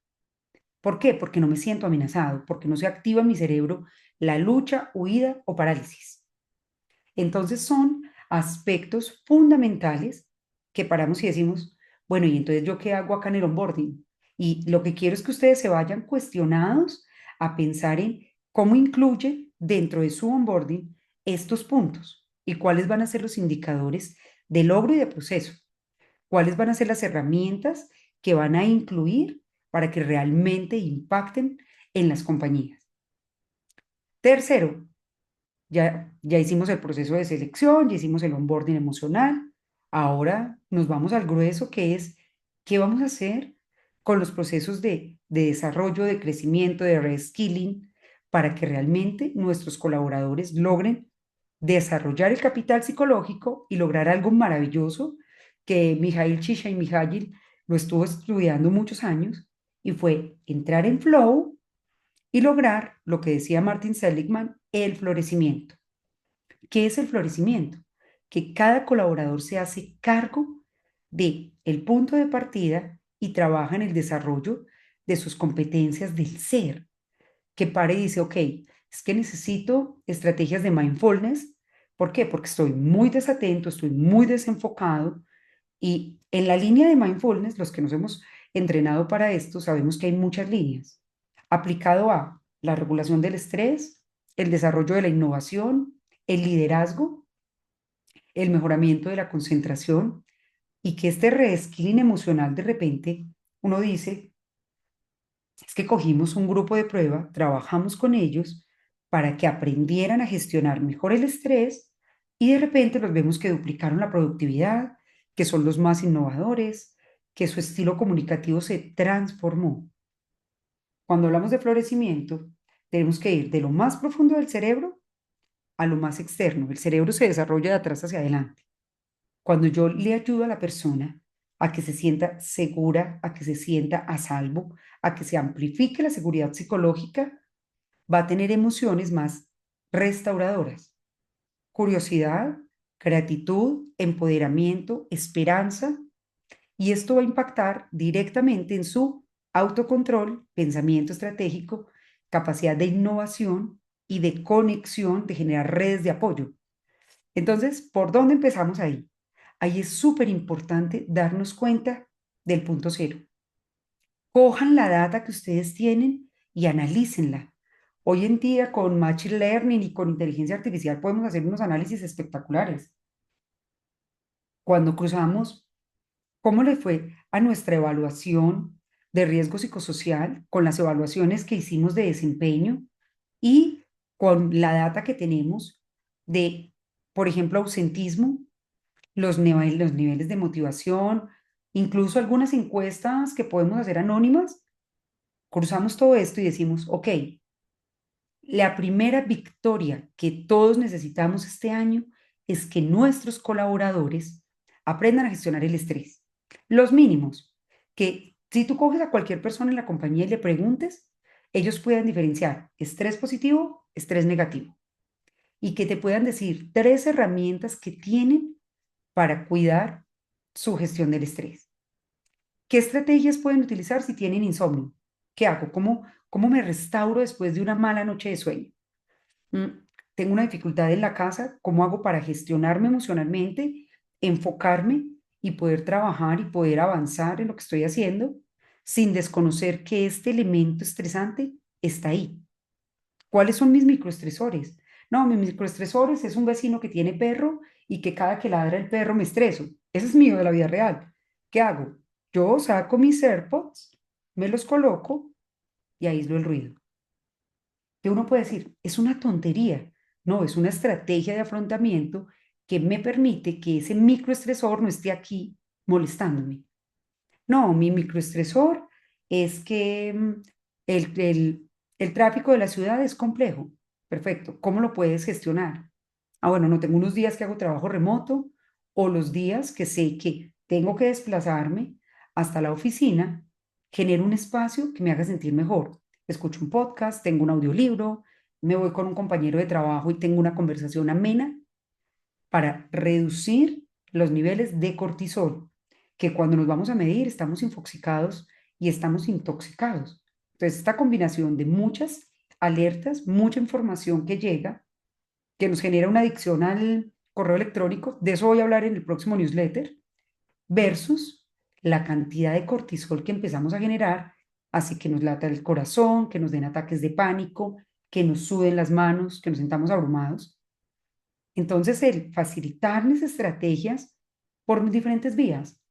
¿Por qué? Porque no me siento amenazado, porque no se activa en mi cerebro la lucha, huida o parálisis. Entonces son aspectos fundamentales que paramos y decimos, bueno, ¿y entonces yo qué hago acá en el onboarding? Y lo que quiero es que ustedes se vayan cuestionados a pensar en cómo incluye dentro de su onboarding estos puntos y cuáles van a ser los indicadores de logro y de proceso, cuáles van a ser las herramientas que van a incluir para que realmente impacten en las compañías. Tercero, ya hicimos el proceso de selección, ya hicimos el onboarding emocional. Ahora nos vamos al grueso, que es qué vamos a hacer con los procesos de desarrollo, de crecimiento, de reskilling, para que realmente nuestros colaboradores logren desarrollar el capital psicológico y lograr algo maravilloso que Mijail Csikszentmihalyi lo estuvo estudiando muchos años y fue entrar en flow y lograr lo que decía Martin Seligman, el florecimiento. ¿Qué es el florecimiento? Que cada colaborador se hace cargo de el punto de partida y trabaja en el desarrollo de sus competencias del ser, que pare y dice, ok, es que necesito estrategias de mindfulness. ¿Por qué? Porque estoy muy desatento, estoy muy desenfocado y en la línea de mindfulness, los que nos hemos entrenado para esto, sabemos que hay muchas líneas. Aplicado a la regulación del estrés, el desarrollo de la innovación, el liderazgo, el mejoramiento de la concentración y que este reskilling emocional de repente uno dice, es que cogimos un grupo de prueba, trabajamos con ellos para que aprendieran a gestionar mejor el estrés y de repente los vemos que duplicaron la productividad, que son los más innovadores, que su estilo comunicativo se transformó. Cuando hablamos de florecimiento, tenemos que ir de lo más profundo del cerebro a lo más externo. El cerebro se desarrolla de atrás hacia adelante. Cuando yo le ayudo a la persona a que se sienta segura, a que se sienta a salvo, a que se amplifique la seguridad psicológica, va a tener emociones más restauradoras. Curiosidad, gratitud, empoderamiento, esperanza, y esto va a impactar directamente en su autocontrol, pensamiento estratégico, capacidad de innovación y de conexión, de generar redes de apoyo. Entonces, ¿por dónde empezamos ahí? Ahí es súper importante darnos cuenta del punto cero. Cojan la data que ustedes tienen y analícenla. Hoy en día con Machine Learning y con inteligencia artificial podemos hacer unos análisis espectaculares. Cuando cruzamos cómo le fue a nuestra evaluación de riesgo psicosocial con las evaluaciones que hicimos de desempeño y con la data que tenemos de, por ejemplo, ausentismo, los niveles de motivación, incluso algunas encuestas que podemos hacer anónimas, cruzamos todo esto y decimos, ok, La primera victoria que todos necesitamos este año es que nuestros colaboradores aprendan a gestionar el estrés. Los mínimos, que si tú coges a cualquier persona en la compañía y le preguntes, ellos puedan diferenciar estrés positivo, estrés negativo, y que te puedan decir 3 herramientas que tienen para cuidar su gestión del estrés. ¿Qué estrategias pueden utilizar si tienen insomnio? ¿Qué hago? ¿Cómo me restauro después de una mala noche de sueño? Mm, Tengo una dificultad en la casa, ¿cómo hago para gestionarme emocionalmente, enfocarme y poder trabajar y poder avanzar en lo que estoy haciendo sin desconocer que este elemento estresante está ahí? ¿Cuáles son mis microestresores? No, mis microestresores es un vecino que tiene perro y que cada que ladra el perro me estreso. Ese es mío de la vida real. ¿Qué hago? Yo saco mis AirPods, me los coloco y aíslo el ruido. Que uno puede decir, es una tontería. No, es una estrategia de afrontamiento que me permite que ese microestresor no esté aquí molestándome. No, mi microestresor es que el tráfico de la ciudad es complejo. Perfecto. ¿Cómo lo puedes gestionar? Ah, bueno, no tengo unos días que hago trabajo remoto o los días que sé que tengo que desplazarme hasta la oficina, genero un espacio que me haga sentir mejor. Escucho un podcast, tengo un audiolibro, me voy con un compañero de trabajo y tengo una conversación amena para reducir los niveles de cortisol, que cuando nos vamos a medir estamos infoxicados y estamos intoxicados. Entonces, esta combinación de muchas alertas, mucha información que llega, que nos genera una adicción al correo electrónico, de eso voy a hablar en el próximo newsletter, versus la cantidad de cortisol que empezamos a generar, así que nos lata el corazón, que nos den ataques de pánico, que nos suden las manos, que nos sentamos abrumados. Entonces, el facilitarles estrategias por diferentes vías,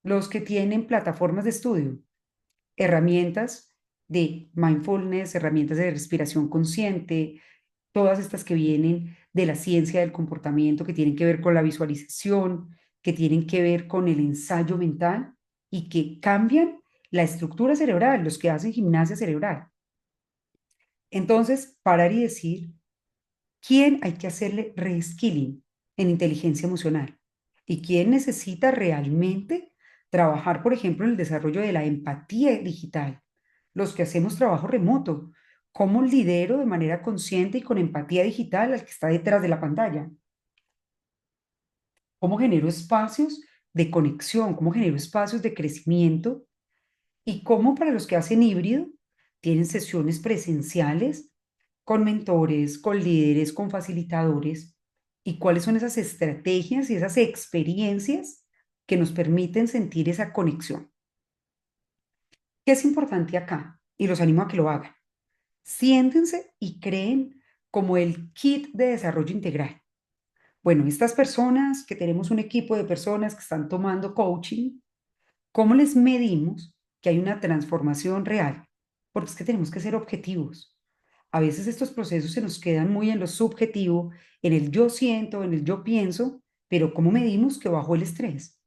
los que tienen plataformas de estudio, herramientas de mindfulness, herramientas de respiración consciente, todas estas que vienen de la ciencia del comportamiento, que tienen que ver con la visualización, que tienen que ver con el ensayo mental y que cambian la estructura cerebral, los que hacen gimnasia cerebral. Entonces, parar y decir, ¿quién hay que hacerle reskilling en inteligencia emocional? ¿Y quién necesita realmente trabajar, por ejemplo, en el desarrollo de la empatía digital? Los que hacemos trabajo remoto. ¿Cómo lidero de manera consciente y con empatía digital al que está detrás de la pantalla? ¿Cómo genero espacios de conexión? ¿Cómo genero espacios de crecimiento? ¿Y cómo para los que hacen híbrido tienen sesiones presenciales con mentores, con líderes, con facilitadores? ¿Y cuáles son esas estrategias y esas experiencias que nos permiten sentir esa conexión? ¿Qué es importante acá? Y los animo a que lo hagan. Siéntense y creen como el kit de desarrollo integral. Bueno, estas personas que tenemos un equipo de personas que están tomando coaching, ¿cómo les medimos que hay una transformación real? Porque es que tenemos que ser objetivos. A veces estos procesos se nos quedan muy en lo subjetivo, en el yo siento, en el yo pienso, pero ¿cómo medimos que bajó el estrés?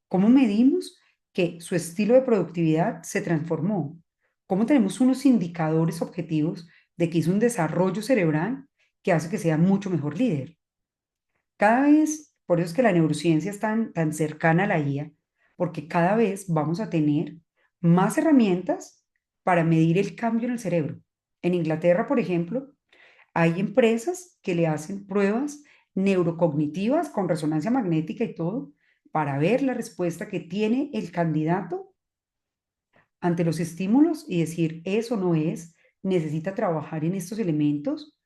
¿Cómo medimos que su estilo de productividad se transformó? ¿Cómo tenemos unos indicadores objetivos de que hizo un desarrollo cerebral que hace que sea mucho mejor líder? Cada vez, por eso es que la neurociencia es tan cercana a la IA, porque cada vez vamos a tener más herramientas para medir el cambio en el cerebro. En Inglaterra, por ejemplo, hay empresas que le hacen pruebas neurocognitivas con resonancia magnética y todo para ver la respuesta que tiene el candidato ante los estímulos y decir, eso no es, necesita trabajar en estos elementos.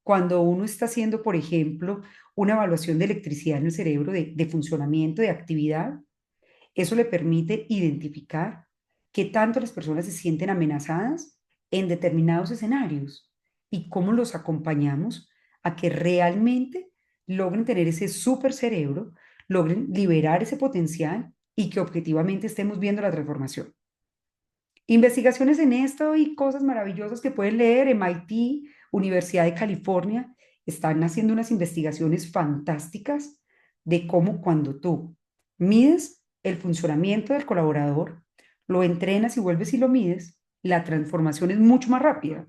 Cuando uno está haciendo, por ejemplo, una evaluación de electricidad en el cerebro, de funcionamiento, de actividad, eso le permite identificar qué tanto las personas se sienten amenazadas en determinados escenarios y cómo los acompañamos a que realmente logren tener ese super cerebro, logren liberar ese potencial y que objetivamente estemos viendo la transformación. Investigaciones en esto y cosas maravillosas que pueden leer. MIT, Universidad de California, están haciendo unas investigaciones fantásticas de cómo cuando tú mides el funcionamiento del colaborador, lo entrenas y vuelves y lo mides, la transformación es mucho más rápida.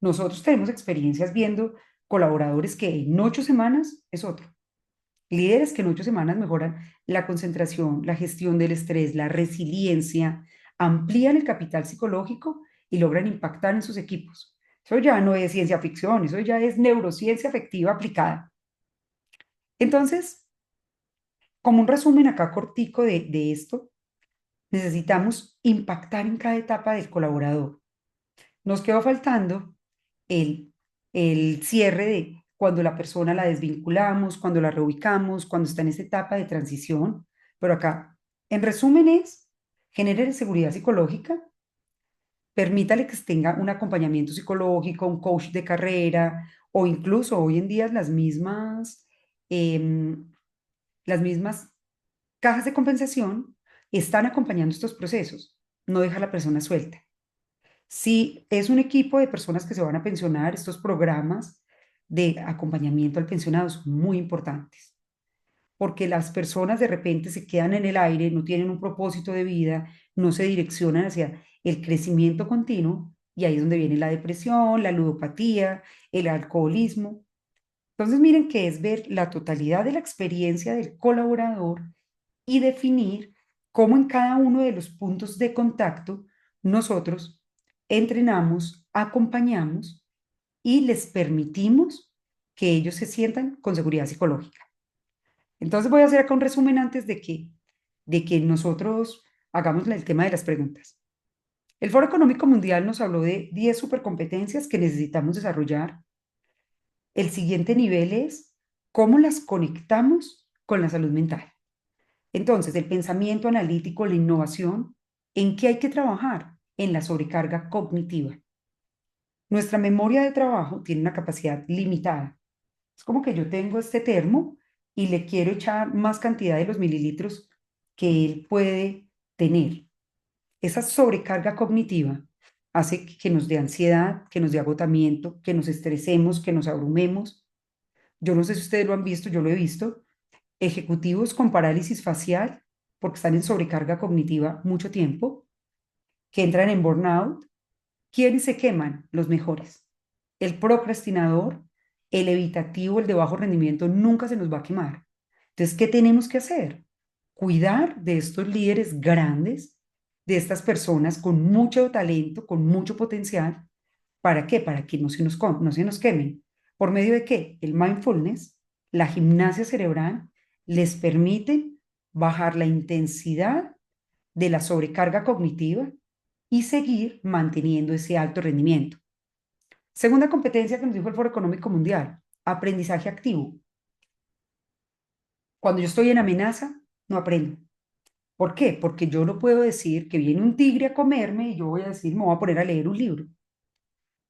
Nosotros tenemos experiencias viendo colaboradores que en 8 semanas es otro. Líderes que en 8 semanas mejoran la concentración, la gestión del estrés, la resiliencia, amplían el capital psicológico y logran impactar en sus equipos. Eso ya no es ciencia ficción, eso ya es neurociencia afectiva aplicada. Entonces, como un resumen acá cortico de esto, necesitamos impactar en cada etapa del colaborador. Nos quedó faltando el, el cierre de cuando la persona la desvinculamos, cuando la reubicamos, cuando está en esa etapa de transición. Pero acá, en resumen, es genere seguridad psicológica, permítale que tenga un acompañamiento psicológico, un coach de carrera o incluso hoy en día em, las mismas cajas de compensación están acompañando estos procesos, no dejar a la persona suelta. Si es un equipo de personas que se van a pensionar, estos programas de acompañamiento al pensionado son muy importantes, porque las personas de repente se quedan en el aire, no tienen un propósito de vida, no se direccionan hacia el crecimiento continuo y ahí es donde viene la depresión, la ludopatía, el alcoholismo. Entonces miren que es ver la totalidad de la experiencia del colaborador y definir cómo en cada uno de los puntos de contacto nosotros entrenamos, acompañamos y les permitimos que ellos se sientan con seguridad psicológica. Entonces voy a hacer acá un resumen antes de que nosotros hagamos el tema de las preguntas. El Foro Económico Mundial nos habló de 10 supercompetencias que necesitamos desarrollar. El siguiente nivel es cómo las conectamos con la salud mental. Entonces, el pensamiento analítico, la innovación, ¿en qué hay que trabajar? En la sobrecarga cognitiva. Nuestra memoria de trabajo tiene una capacidad limitada. Es como que yo tengo este termo y le quiero echar más cantidad de los mililitros que él puede tener. Esa sobrecarga cognitiva hace que nos dé ansiedad, que nos dé agotamiento, que nos estresemos, que nos abrumemos. Yo no sé si ustedes lo han visto, yo lo he visto. Ejecutivos con parálisis facial porque están en sobrecarga cognitiva mucho tiempo, que entran en burnout. ¿Quiénes se queman? Los mejores. El procrastinador, el evitativo, el de bajo rendimiento nunca se nos va a quemar. Entonces, ¿qué tenemos que hacer? Cuidar de estos líderes grandes, de estas personas con mucho talento, con mucho potencial. ¿Para qué? Para que no se nos quemen. ¿Por medio de qué? El mindfulness, la gimnasia cerebral, les permite bajar la intensidad de la sobrecarga cognitiva y seguir manteniendo ese alto rendimiento. Segunda competencia que nos dijo el Foro Económico Mundial, aprendizaje activo. Cuando yo estoy en amenaza, no aprendo. ¿Por qué? Porque yo no puedo decir que viene un tigre a comerme y yo voy a decir, me voy a poner a leer un libro.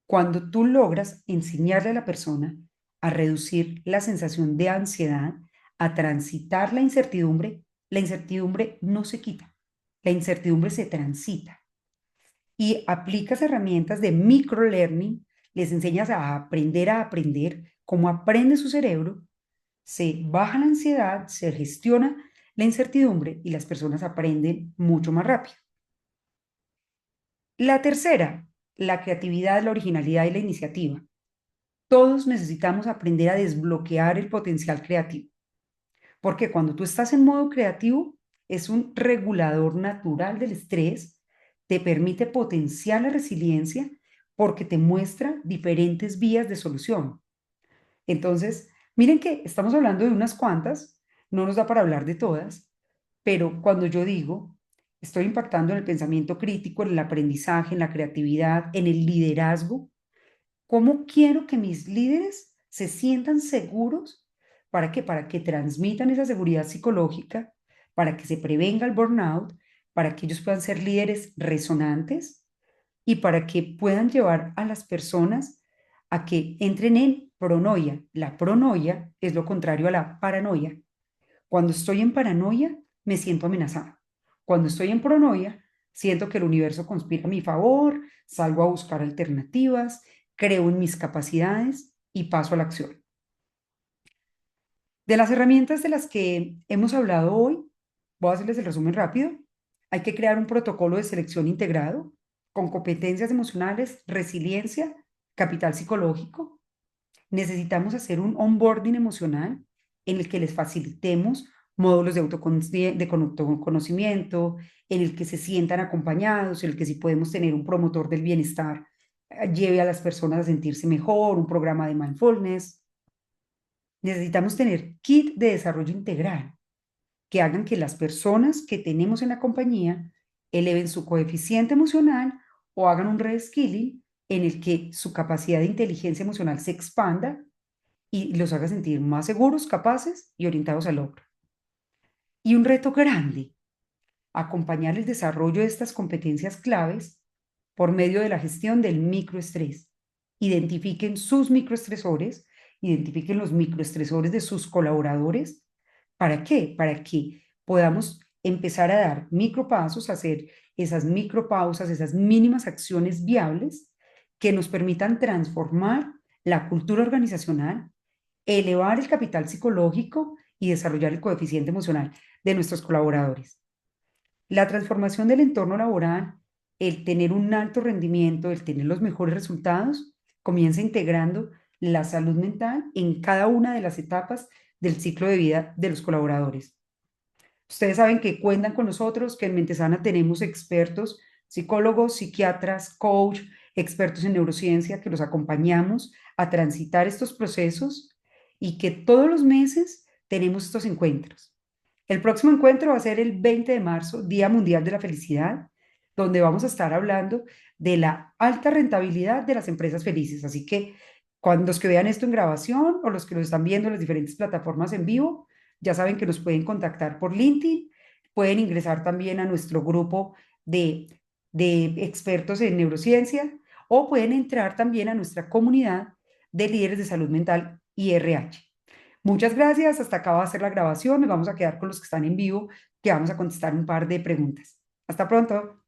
Cuando tú logras enseñarle a la persona a reducir la sensación de ansiedad, a transitar la incertidumbre no se quita, la incertidumbre se transita y aplicas herramientas de microlearning, les enseñas a aprender cómo aprende su cerebro, se baja la ansiedad, se gestiona la incertidumbre y las personas aprenden mucho más rápido. La tercera, la creatividad, la originalidad y la iniciativa. Todos necesitamos aprender a desbloquear el potencial creativo, porque cuando tú estás en modo creativo, es un regulador natural del estrés, te permite potenciar la resiliencia porque te muestra diferentes vías de solución. Entonces, miren que estamos hablando de unas cuantas, no nos da para hablar de todas, pero cuando yo digo, estoy impactando en el pensamiento crítico, en el aprendizaje, en la creatividad, en el liderazgo. ¿Cómo quiero que mis líderes se sientan seguros? ¿Para qué? Para que transmitan esa seguridad psicológica, para que se prevenga el burnout, para que ellos puedan ser líderes resonantes y para que puedan llevar a las personas a que entren en pronoia. La pronoia es lo contrario a la paranoia. Cuando estoy en paranoia, me siento amenazada. Cuando estoy en pronoia, siento que el universo conspira a mi favor, salgo a buscar alternativas, creo en mis capacidades y paso a la acción. De las herramientas de las que hemos hablado hoy, voy a hacerles el resumen rápido. Hay que crear un protocolo de selección integrado con competencias emocionales, resiliencia capital psicológico. Necesitamos hacer un onboarding emocional en el que les facilitemos módulos de autoconocimiento, en el que se sientan acompañados, en el que si podemos tener un promotor del bienestar, lleve a las personas a sentirse mejor, un programa de mindfulness. Necesitamos tener kit de desarrollo integral que hagan que las personas que tenemos en la compañía eleven su coeficiente emocional o hagan un reskilling en el que su capacidad de inteligencia emocional se expanda y los haga sentir más seguros, capaces y orientados al logro. Y un reto grande, acompañar el desarrollo de estas competencias claves por medio de la gestión del microestrés. Identifiquen sus microestresores, identifiquen los microestresores de sus colaboradores. ¿Para qué? Para que podamos empezar a dar micropasos, hacer esas micropausas, esas mínimas acciones viables que nos permitan transformar la cultura organizacional, elevar el capital psicológico y desarrollar el coeficiente emocional de nuestros colaboradores. La transformación del entorno laboral, el tener un alto rendimiento, el tener los mejores resultados, comienza integrando la salud mental en cada una de las etapas del ciclo de vida de los colaboradores. Ustedes saben que cuentan con nosotros, que en Mentesana tenemos expertos, psicólogos, psiquiatras, coach, expertos en neurociencia, que los acompañamos a transitar estos procesos y que todos los meses tenemos estos encuentros. El próximo encuentro va a ser el 20 de marzo, Día Mundial de la Felicidad, donde vamos a estar hablando de la alta rentabilidad de las empresas felices. Así que cuando los que vean esto en grabación o los que lo están viendo en las diferentes plataformas en vivo, ya saben que nos pueden contactar por LinkedIn, pueden ingresar también a nuestro grupo de expertos en neurociencia o pueden entrar también a nuestra comunidad de líderes de salud mental y RH. Muchas gracias. Hasta acá va a ser la grabación. Nos vamos a quedar con los que están en vivo, que vamos a contestar un par de preguntas. Hasta pronto.